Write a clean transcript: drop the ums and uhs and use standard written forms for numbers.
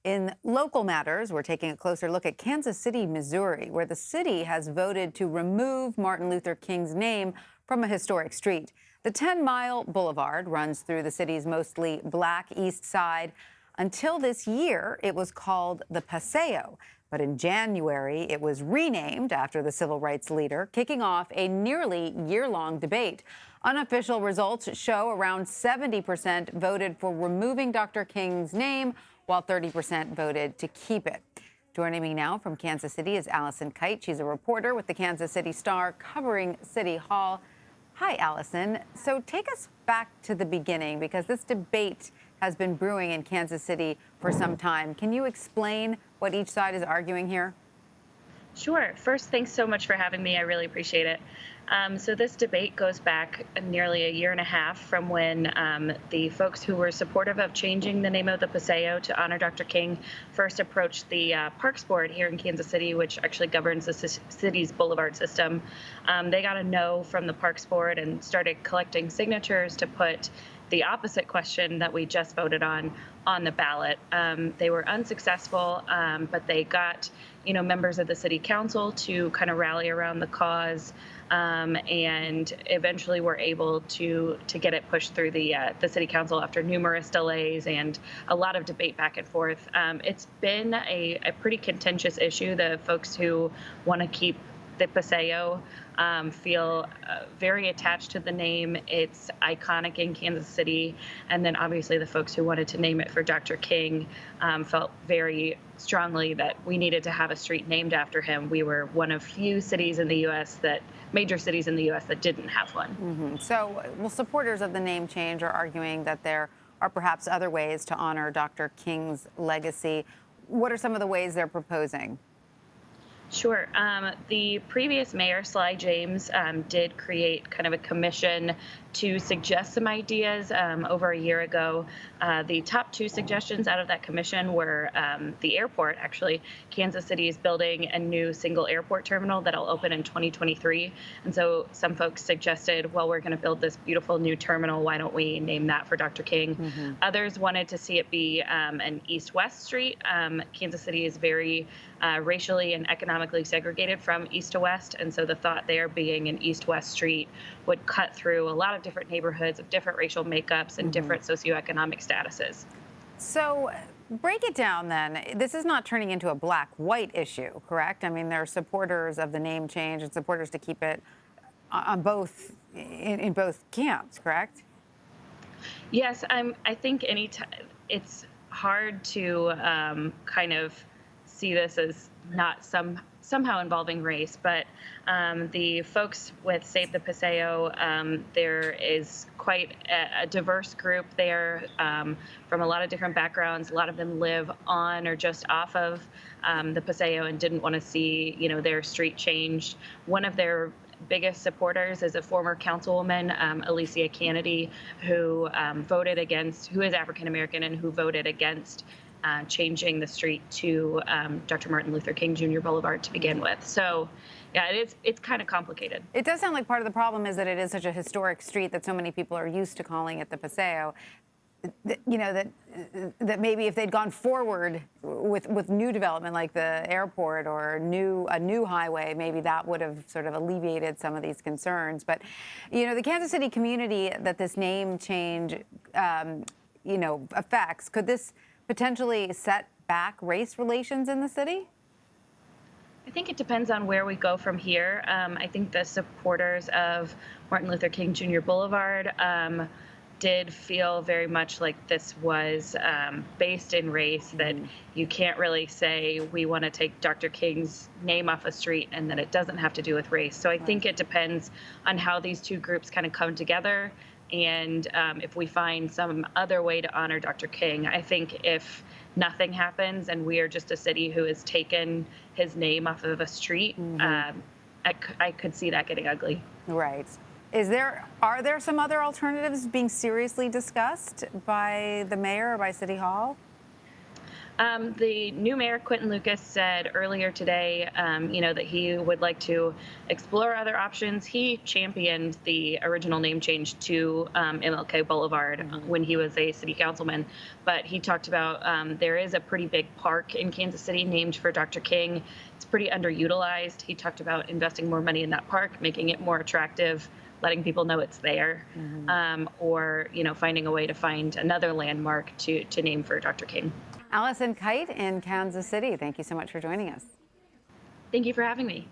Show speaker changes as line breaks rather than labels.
In local matters, we're taking a closer look at Kansas City, Missouri, where the city has voted to remove Martin Luther King's name from a historic street. The 10-mile Boulevard runs through the city's mostly black east side. Until this year, it was called the Paseo. But in January, it was renamed after the civil rights leader, kicking off a nearly year-long debate. Unofficial results show around 70% voted for removing Dr. King's name, while 30% voted to keep it. Joining me now from Kansas City is Allison Kate. She's a reporter with the Kansas City Star covering City Hall. Hi, Allison. So take us back to the beginning, because this debate has been brewing in Kansas City for some time. Can you explain what each side is arguing here?
Sure. First, thanks so much for having me. I really appreciate it. So this debate goes back nearly a year and a half from when the folks who were supportive of changing the name of the Paseo to honor Dr. King first approached the Parks Board here in Kansas City, which actually governs the city's Boulevard system. They got a no from the Parks Board and started collecting signatures to put the opposite question that we just voted on the ballot. They were unsuccessful, but they got members of the city council to kind of rally around the cause, and eventually were able to get it pushed through the city council after numerous delays and a lot of debate back and forth. It's been a pretty contentious issue. The folks who want to keep the Paseo feel very attached to the name. It's iconic in Kansas City. And then obviously the folks who wanted to name it for Dr. King felt very strongly that we needed to have a street named after him. We were one of few cities in the U.S. major cities in the U.S. that didn't have one.
So, supporters of the name change are arguing that there are perhaps other ways to honor Dr. King's legacy. What are some of the ways they're proposing?
Sure. The previous mayor, Sly James, did create kind of a commission to suggest some ideas over a year ago. The top two suggestions out of that commission were the airport. Actually, Kansas City is building a new single airport terminal that'll open in 2023. And so some folks suggested, well, we're going to build this beautiful new terminal. Why don't we name that for Dr. King? Others wanted to see it be an east-west street. Kansas City is very racially and economically segregated from east to west. And so the thought there being an east-west street would cut through a lot of different neighborhoods of different racial makeups and different socioeconomic statuses.
So break it down then. This is not turning into a black-white issue, correct? I mean, there are supporters of the name change and supporters to keep it on both in both camps, correct?
Yes, I think it's hard to kind of see this as not somehow involving race, but the folks with Save the Paseo, there is quite a diverse group there from a lot of different backgrounds. A lot of them live on or just off of the Paseo and didn't want to see, their street changed. One of their biggest supporters is a former councilwoman, Alicia Kennedy, who who is African American and who voted against changing the street to Dr. Martin Luther King Jr. Boulevard to begin with. So, yeah, it's kind of complicated.
It does sound like part of the problem is that it is such a historic street that so many people are used to calling it the Paseo. That maybe if they'd gone forward with new development like the airport or a new highway, maybe that would have sort of alleviated some of these concerns. But, the Kansas City community that this name change, affects, could this potentially set back race relations in the city?
I think it depends on where we go from here. I think the supporters of Martin Luther King Jr. Boulevard did feel very much like this was based in race, that you can't really say we want to take Dr. King's name off a street and that it doesn't have to do with race. So I think it depends on how these two groups kind of come together. And if we find some other way to honor Dr. King. I think if nothing happens and we are just a city who has taken his name off of a street, I could see that getting ugly.
Right. Are there some other alternatives being seriously discussed by the mayor or by City Hall?
The new mayor, Quentin Lucas, said earlier today, that he would like to explore other options. He championed the original name change to MLK Boulevard when he was a city councilman. But he talked about there is a pretty big park in Kansas City named for Dr. King. It's pretty underutilized. He talked about investing more money in that park, making it more attractive, letting people know it's there, or finding a way to find another landmark to name for Dr. King.
Allison Kate in Kansas City, thank you so much for joining us.
Thank you for having me.